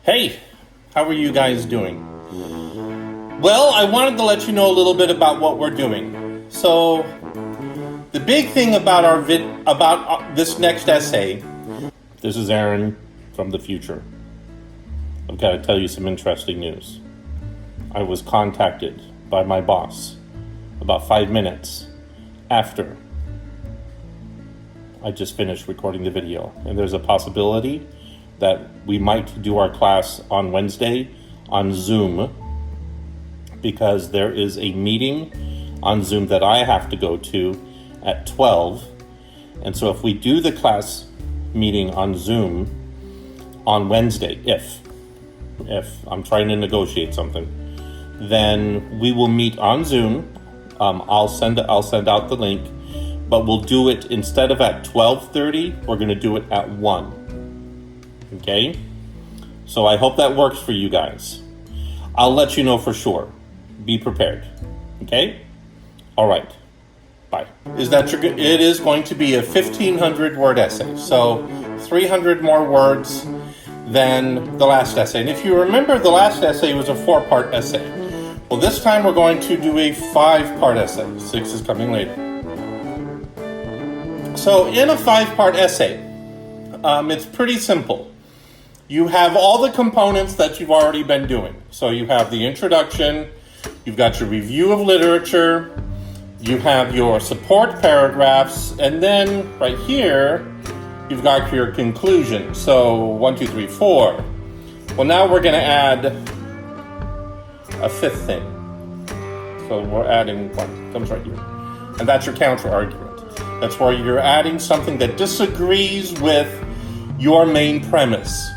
Hey, how are you guys doing? Well, I wanted to let you know a little bit about what we're doing. So, the big thing about this next essay, this is Aaron from the future. I've got to tell you some interesting news. I was contacted by my boss about 5 minutes after I just finished recording the video, and there's a possibility that we might do our class on Wednesday on Zoom, because there is a meeting on Zoom that I have to go to at 12. And so if we do the class meeting on Zoom on Wednesday, if I'm trying to negotiate something, then we will meet on Zoom. I'll send out the link, but we'll do it instead of at 12:30, we're going to do it at 1. Okay? So I hope that works for you guys. I'll let you know for sure. Be prepared. Okay? All right. Bye. It is going to be a 1,500 word essay. So 300 more words than the last essay. And if you remember, the last essay was a 4-part essay. Well, this time we're going to do a 5-part essay. 6 is coming later. So in a 5-part essay, it's pretty simple. You have all the components that you've already been doing. So you have the introduction, you've got your review of literature, you have your support paragraphs, and then right here, you've got your conclusion. So 1, 2, 3, 4. Well, now we're going to add a 5th thing. So we're adding one, comes right here. And that's your counter-argument. That's where you're adding something that disagrees with your main premise.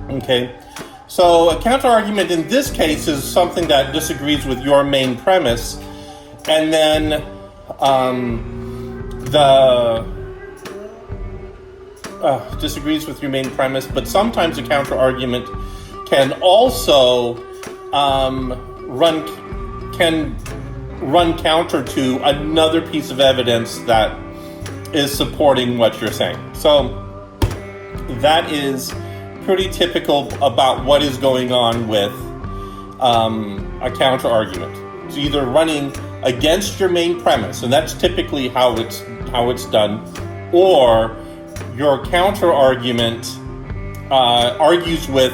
Okay, so a counter-argument in this case is something that disagrees with your main premise, and then disagrees with your main premise, but sometimes a counter-argument can also run counter to another piece of evidence that is supporting what you're saying. So that is pretty typical about what is going on with a counter-argument. It's either running against your main premise, and that's typically how it's done, or your counter-argument argues with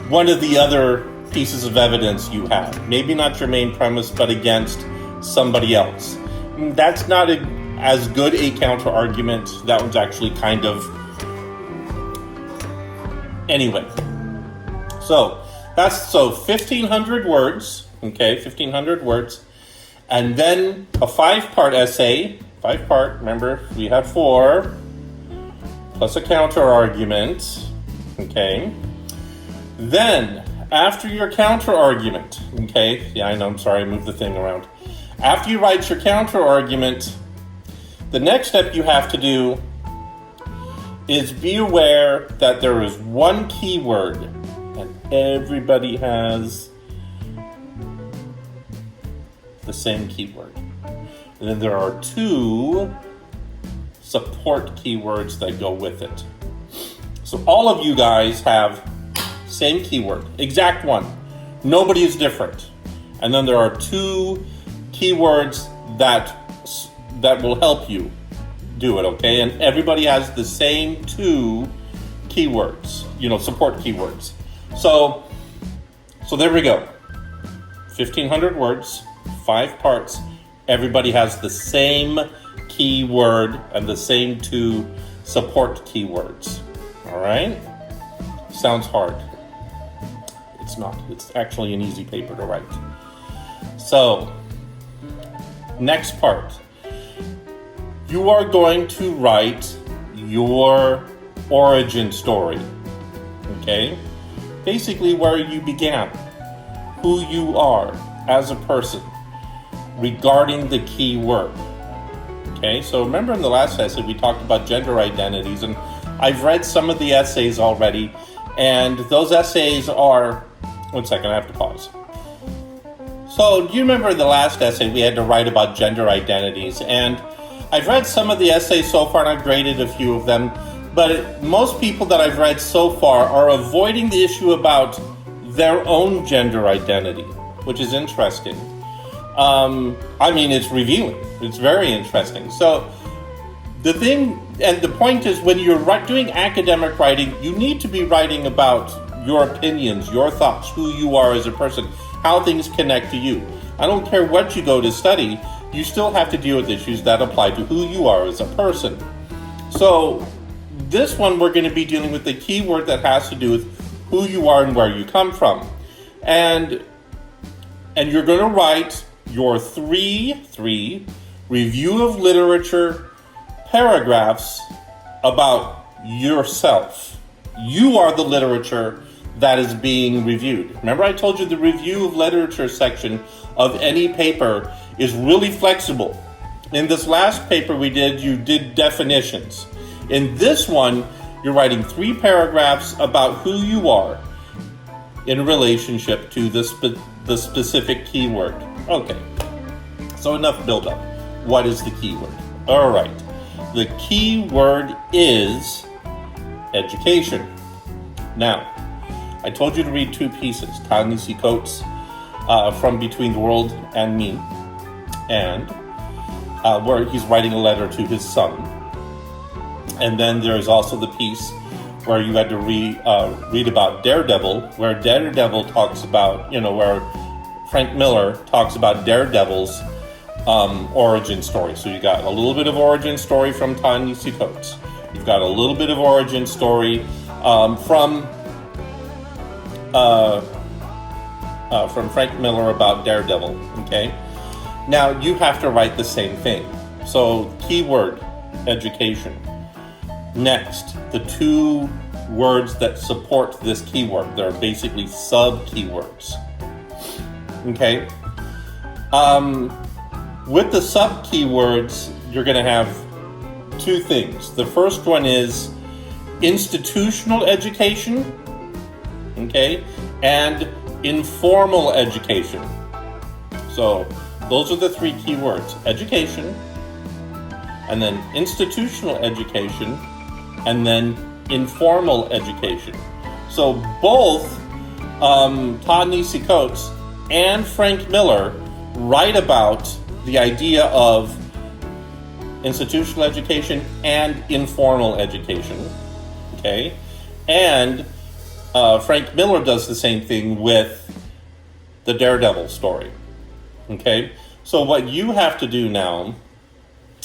one of the other pieces of evidence you have. Maybe not your main premise, but against somebody else. That's not as good a counter-argument. That one's actually kind of... Anyway, so 1,500 words, okay, 1,500 words, and then a 5-part essay, 5-part, remember, we had 4, plus a counter-argument, okay. Then, after your counter-argument, okay, yeah, I know, I'm sorry, I moved the thing around. After you write your counter-argument, the next step you have to do is be aware that there is one keyword, and everybody has the same keyword. And then there are 2 support keywords that go with it. So all of you guys have same keyword, exact one. Nobody is different. And then there are 2 keywords that will help you do it, okay? And everybody has the same 2 keywords, support keywords. So there we go. 1,500 words, 5 parts. Everybody has the same keyword and the same 2 support keywords. All right? Sounds hard. It's not. It's actually an easy paper to write. So, next part. You are going to write your origin story, okay? Basically where you began, who you are as a person regarding the key word, okay? So remember in the last essay we talked about gender identities, and I've read some of the essays already, and those essays are... One second, I have to pause. So do you remember the last essay we had to write about gender identities? And I've read some of the essays so far, and I've graded a few of them. But most people that I've read so far are avoiding the issue about their own gender identity, which is interesting. I mean, it's revealing. It's very interesting. So the thing, and the point is, when you're doing academic writing, you need to be writing about your opinions, your thoughts, who you are as a person, how things connect to you. I don't care what you go to study, you still have to deal with issues that apply to who you are as a person. So this one, we're going to be dealing with the keyword that has to do with who you are and where you come from. And you're going to write your three review of literature paragraphs about yourself. You are the literature that is being reviewed. Remember, I told you the review of literature section of any paper is really flexible. In this last paper we did, you did definitions. In this one, you're writing 3 paragraphs about who you are in relationship to the specific keyword. Okay, so enough build up. What is the keyword? All right, the keyword is education. Now, I told you to read 2 pieces, Ta-Nehisi Coates' From Between the World and Me, and where he's writing a letter to his son. And then there's also the piece where you had to read about Daredevil, where Daredevil talks about, where Frank Miller talks about Daredevil's origin story. So you got a little bit of origin story from Ta-Nehisi Coates. You've got a little bit of origin story from Frank Miller about Daredevil, okay? Now, you have to write the same thing. So, keyword, education. Next, the 2 words that support this keyword. They're basically sub-keywords, okay? With the sub-keywords, you're going to have 2 things. The first one is institutional education, okay, and informal education. So those are the 3 keywords: education, and then institutional education, and then informal education. So both Ta-Nehisi Coates and Frank Miller write about the idea of institutional education and informal education, okay? And Frank Miller does the same thing with the Daredevil story, okay? So what you have to do now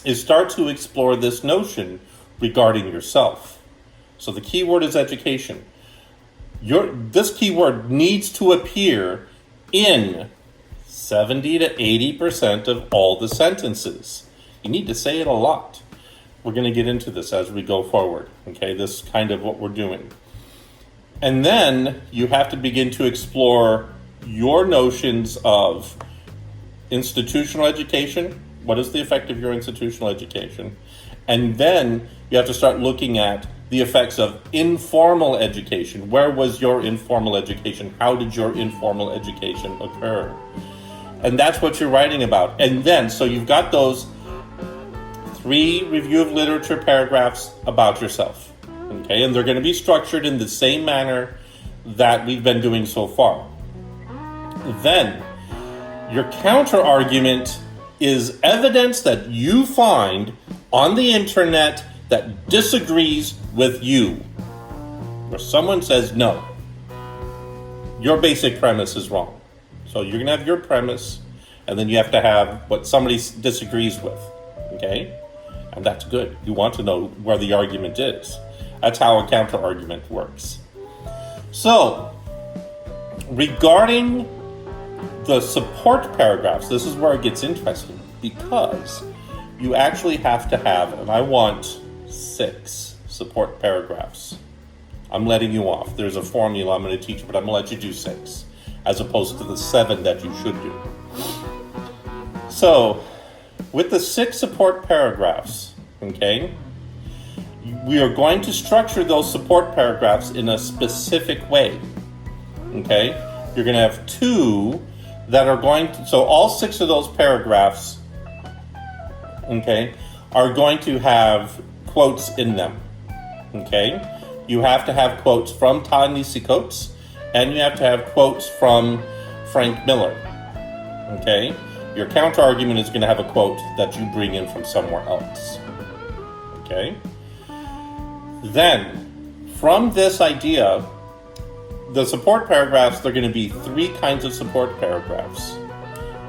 is start to explore this notion regarding yourself. So the keyword is education. This keyword needs to appear in 70 to 80% of all the sentences. You need to say it a lot. We're going to get into this as we go forward, okay? This is kind of what we're doing. And then you have to begin to explore your notions of institutional education. What is the effect of your institutional education? And then you have to start looking at the effects of informal education. Where was your informal education? How did your informal education occur? And that's what you're writing about. And then, so you've got those 3 review of literature paragraphs about yourself. Okay, and they're going to be structured in the same manner that we've been doing so far. Then, your counter-argument is evidence that you find on the internet that disagrees with you. Where someone says, no, your basic premise is wrong. So you're going to have your premise, and then you have to have what somebody disagrees with, okay? And that's good. You want to know where the argument is. That's how a counter-argument works. So, regarding the support paragraphs, this is where it gets interesting, because you actually have to have, and I want 6 support paragraphs. I'm letting you off. There's a formula I'm going to teach you, but I'm going to let you do 6, as opposed to the 7 that you should do. So, with the 6 support paragraphs, okay, we are going to structure those support paragraphs in a specific way, okay? You're going to have 2 that are going to, so all 6 of those paragraphs, okay, are going to have quotes in them, Okay? You have to have quotes from Ta-Nehisi, and you have to have quotes from Frank Miller. Okay? Your counter-argument is going to have a quote that you bring in from somewhere else. Okay? Then, from this idea, the support paragraphs, they're going to be 3 kinds of support paragraphs.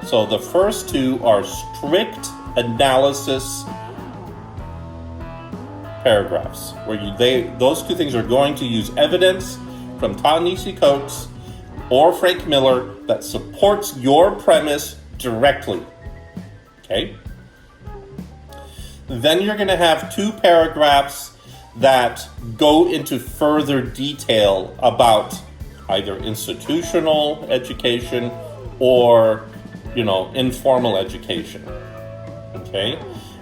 So the first 2 are strict analysis paragraphs, where those 2 things are going to use evidence from Ta-Nehisi or Frank Miller that supports your premise directly. Okay? Then you're going to have 2 paragraphs that go into further detail about either institutional education or, informal education. Okay?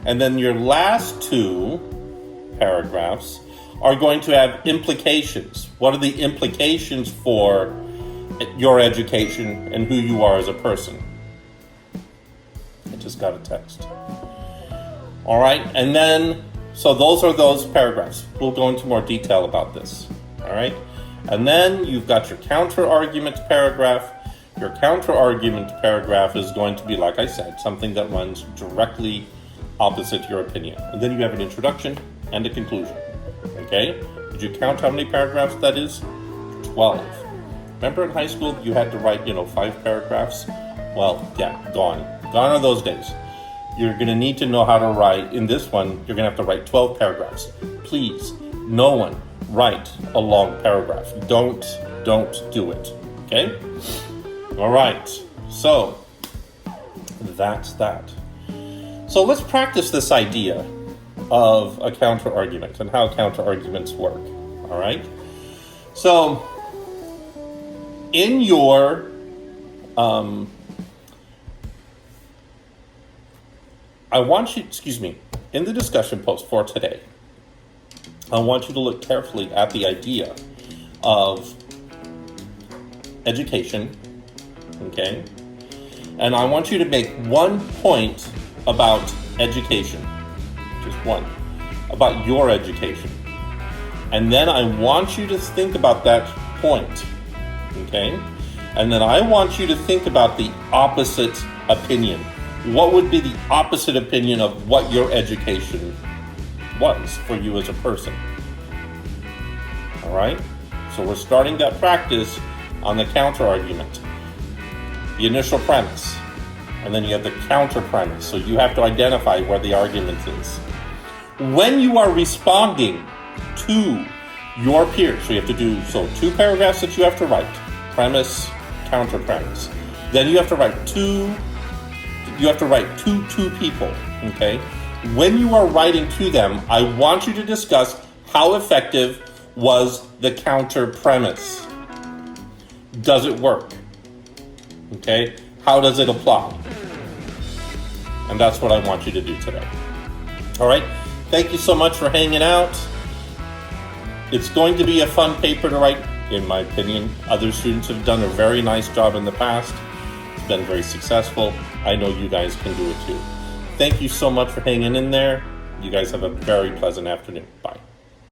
And then your last 2 paragraphs are going to have implications. What are the implications for your education and who you are as a person? I just got a text. All right, and then, so those are those paragraphs. We'll go into more detail about this. All right, and then you've got your counter-argument paragraph. Your counter-argument paragraph is going to be, like I said, something that runs directly opposite your opinion. And then you have an introduction and a conclusion. Okay? Did you count how many paragraphs that is? 12. Remember in high school you had to write, 5 paragraphs? Well, yeah, gone. Gone are those days. You're going to need to know how to write. In this one, you're going to have to write 12 paragraphs. Please, no one write a long paragraph. Don't do it. Okay? All right. So, that's that. So let's practice this idea of a counter-argument and how counter-arguments work. All right? So, in your in the discussion post for today, I want you to look carefully at the idea of education, okay? And I want you to make 1 point about education, just 1, about your education. And then I want you to think about that point, okay? And then I want you to think about the opposite opinion. What would be the opposite opinion of what your education was for you as a person? All right? So we're starting that practice on the counter-argument. The initial premise. And then you have the counter-premise. So you have to identify where the argument is. When you are responding to your peers, so you have to do 2 paragraphs that you have to write. Premise, counter-premise. Then you have to write two people, okay? When you are writing to them, I want you to discuss how effective was the counter-premise. Does it work? Okay? How does it apply? And that's what I want you to do today. All right? Thank you so much for hanging out. It's going to be a fun paper to write, in my opinion. Other students have done a very nice job in the past. It's been very successful. I know you guys can do it too. Thank you so much for hanging in there. You guys have a very pleasant afternoon. Bye.